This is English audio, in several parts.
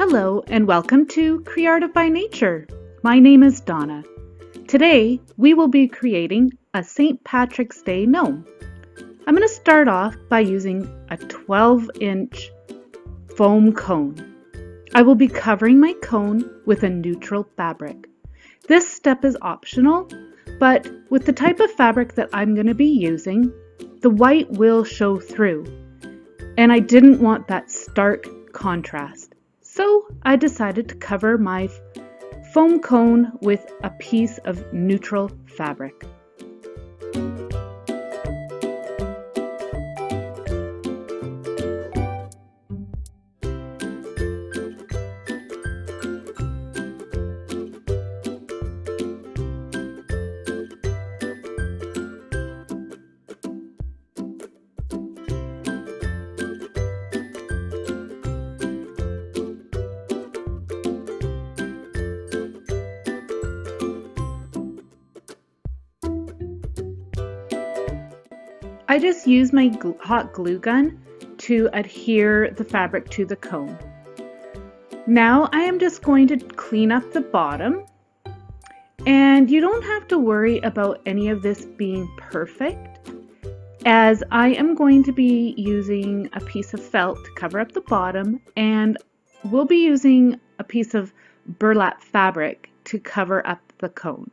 Hello and welcome to CreArtive by Nature. My name is Donna. Today we will be creating a St. Patrick's Day gnome. I'm going to start off by using a 12-inch foam cone. I will be covering my cone with a neutral fabric. This step is optional, but with the type of fabric that I'm going to be using, the white will show through, and I didn't want that stark contrast. So I decided to cover my foam cone with a piece of neutral fabric. I just use my hot glue gun to adhere the fabric to the cone. Now I am just going to clean up the bottom, and you don't have to worry about any of this being perfect, as I am going to be using a piece of felt to cover up the bottom, and we'll be using a piece of burlap fabric to cover up the cone.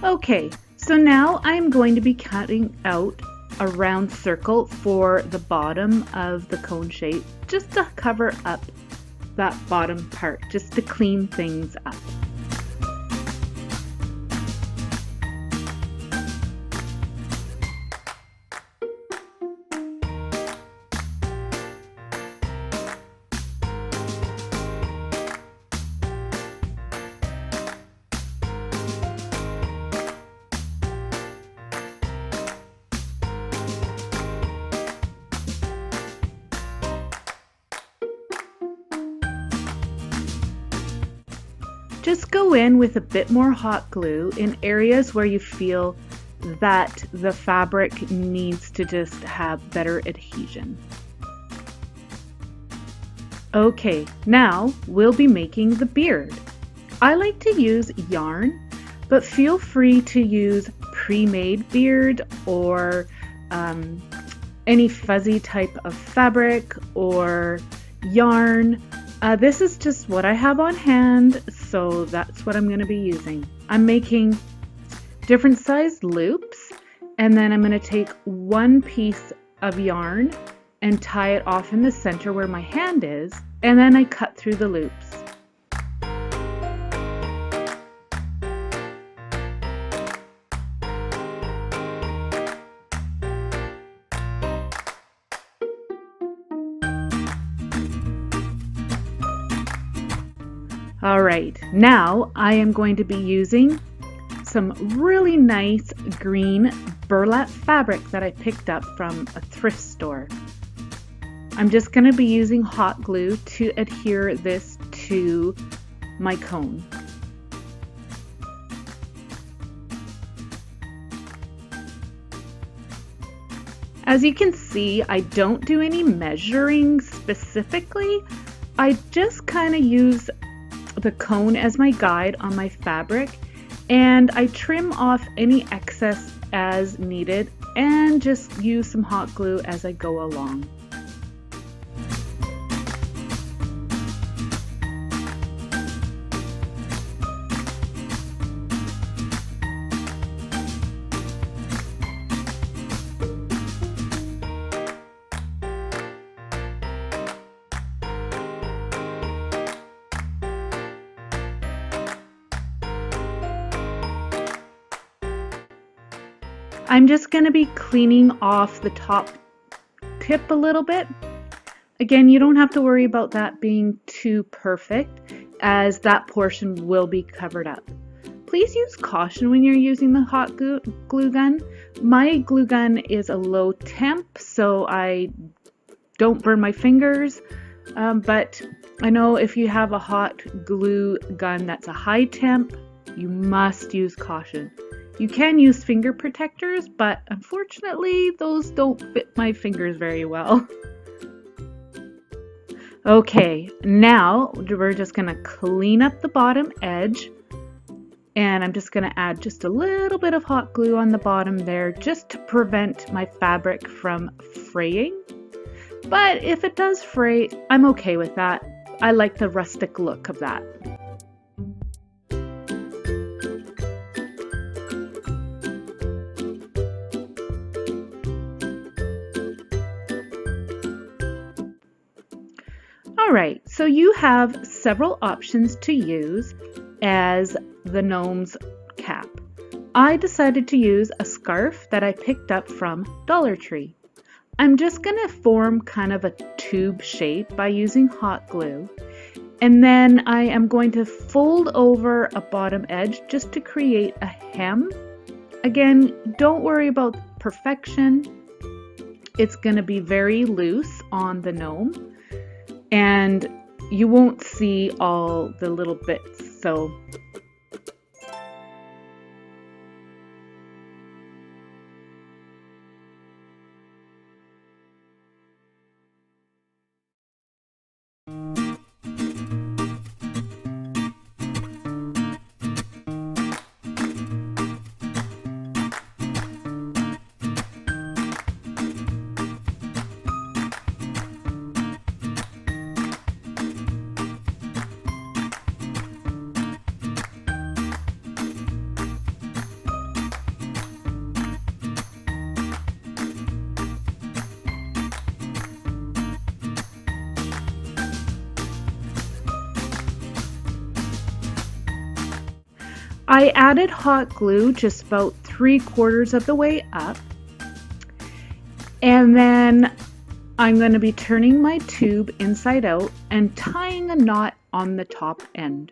Okay, so now I'm going to be cutting out a round circle for the bottom of the cone shape, just to cover up that bottom part, just to clean things up. Just go in with a bit more hot glue in areas where you feel that the fabric needs to just have better adhesion. Okay, now we'll be making the beard. I like to use yarn, but feel free to use pre-made beard or any fuzzy type of fabric or yarn. This is just what I have on hand, so that's what I'm going to be using. I'm making different sized loops, and then I'm going to take one piece of yarn and tie it off in the center where my hand is, and then I cut through the loops. Alright, now I am going to be using some really nice green burlap fabric that I picked up from a thrift store. I'm just going to be using hot glue to adhere this to my cone. As you can see, I don't do any measuring specifically. I just kind of use the cone as my guide on my fabric, and I trim off any excess as needed and just use some hot glue as I go along. I'm just going to be cleaning off the top tip a little bit Again, you don't have to worry about that being too perfect, as that portion will be covered up. Please use caution when you're using the hot glue gun. My glue gun is a low temp, so I don't burn my fingers, but I know if you have a hot glue gun that's a high temp, you must use caution. You can use finger protectors, but unfortunately those don't fit my fingers very well. Okay, now we're just going to clean up the bottom edge, and I'm just going to add just a little bit of hot glue on the bottom there just to prevent my fabric from fraying. But if it does fray, I'm okay with that. I like the rustic look of that. Alright, so you have several options to use as the gnome's cap. I decided to use a scarf that I picked up from Dollar Tree. I'm just going to form kind of a tube shape by using hot glue, and then I am going to fold over a bottom edge just to create a hem. Again, don't worry about perfection. It's going to be very loose on the gnome, and you won't see all the little bits. So I added hot glue just about 3/4 of the way up, and then I'm going to be turning my tube inside out and tying a knot on the top end.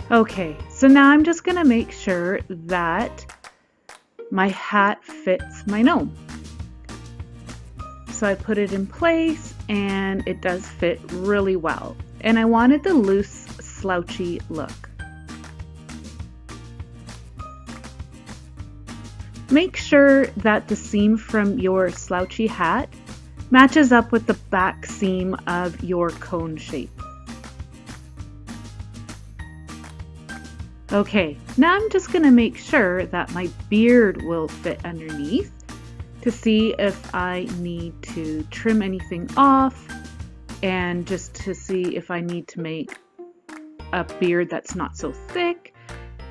Okay, so now I'm just going to make sure that my hat fits my gnome. So I put it in place and it does fit really well. And I wanted the loose, slouchy look. Make sure that the seam from your slouchy hat matches up with the back seam of your cone shape. Okay, now I'm just going to make sure that my beard will fit underneath to see if I need to trim anything off, and just to see if I need to make a beard that's not so thick.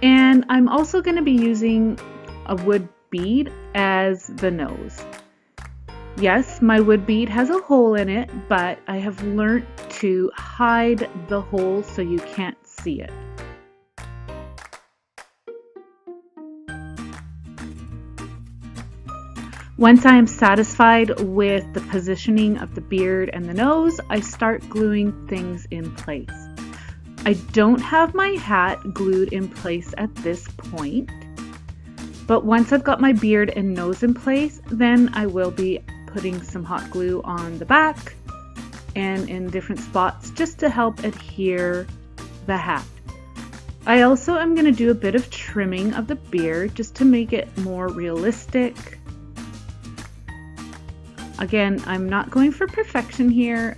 And I'm also going to be using a wood bead as the nose. Yes, my wood bead has a hole in it, but I have learned to hide the hole so you can't see it. Once I am satisfied with the positioning of the beard and the nose, I start gluing things in place. I don't have my hat glued in place at this point, but once I've got my beard and nose in place, then I will be putting some hot glue on the back and in different spots just to help adhere the hat. I also am going to do a bit of trimming of the beard just to make it more realistic. Again, I'm not going for perfection here,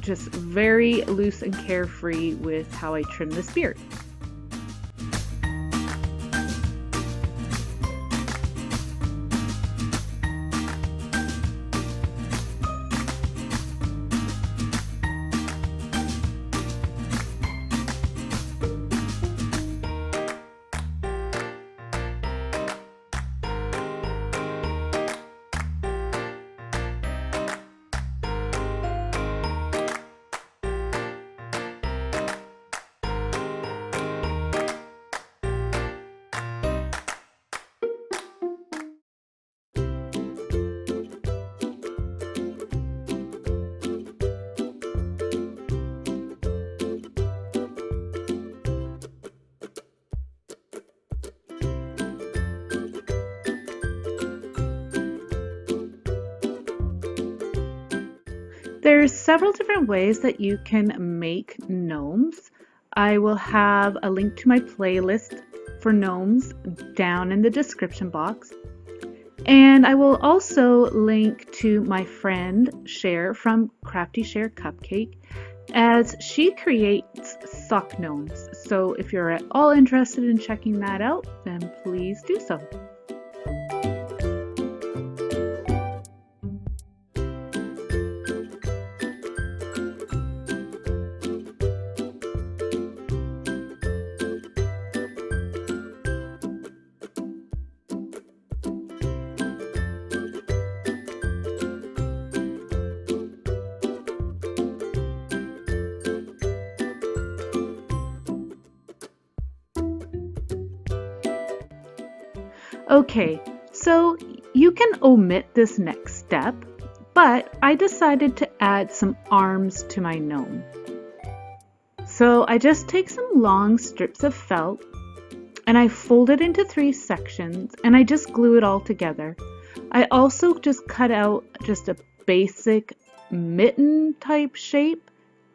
just very loose and carefree with how I trim this beard. There's several different ways that you can make gnomes. I will have a link to my playlist for gnomes down in the description box. And I will also link to my friend Cher from Crafty Cher Cupcake, as she creates sock gnomes. So if you're at all interested in checking that out, then please do so. Okay, so you can omit this next step, but I decided to add some arms to my gnome. So I just take some long strips of felt and I fold it into 3 sections and I just glue it all together. I also just cut out just a basic mitten type shape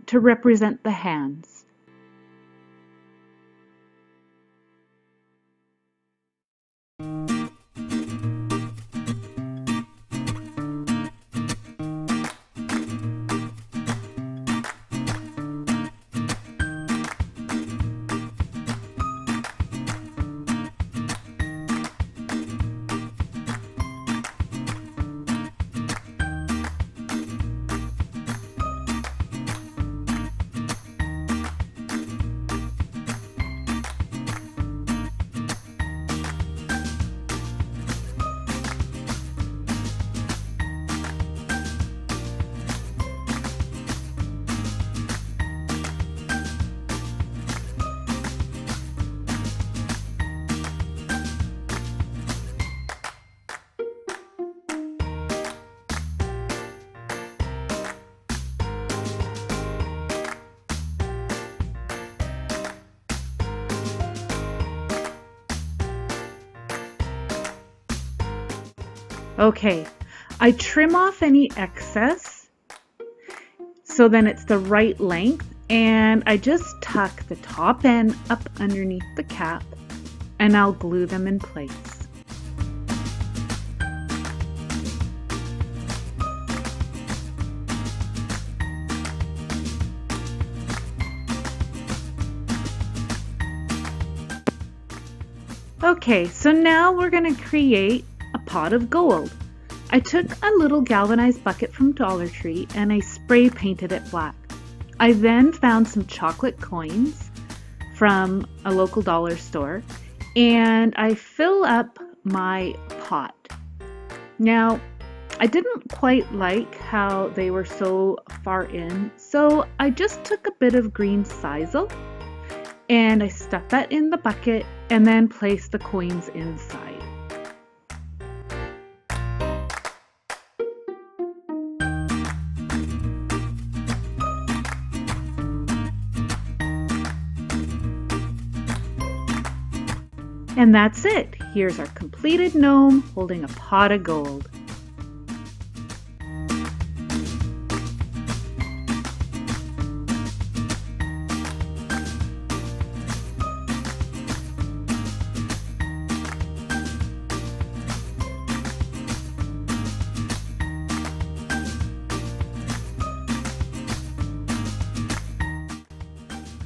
to represent the hands. Okay, I trim off any excess so then it's the right length, and I just tuck the top end up underneath the cap and I'll glue them in place. Okay, so now we're going to create a pot of gold. I took a little galvanized bucket from Dollar Tree and I spray painted it black. I then found some chocolate coins from a local dollar store and I fill up my pot. Now, I didn't quite like how they were so far in, so I just took a bit of green sisal and I stuffed that in the bucket and then placed the coins inside. And that's it. Here's our completed gnome holding a pot of gold.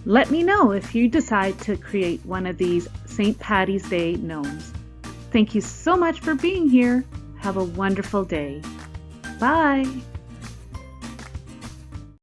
Let me know if you decide to create one of these St. Patty's Day gnomes. Thank you so much for being here. Have a wonderful day. Bye.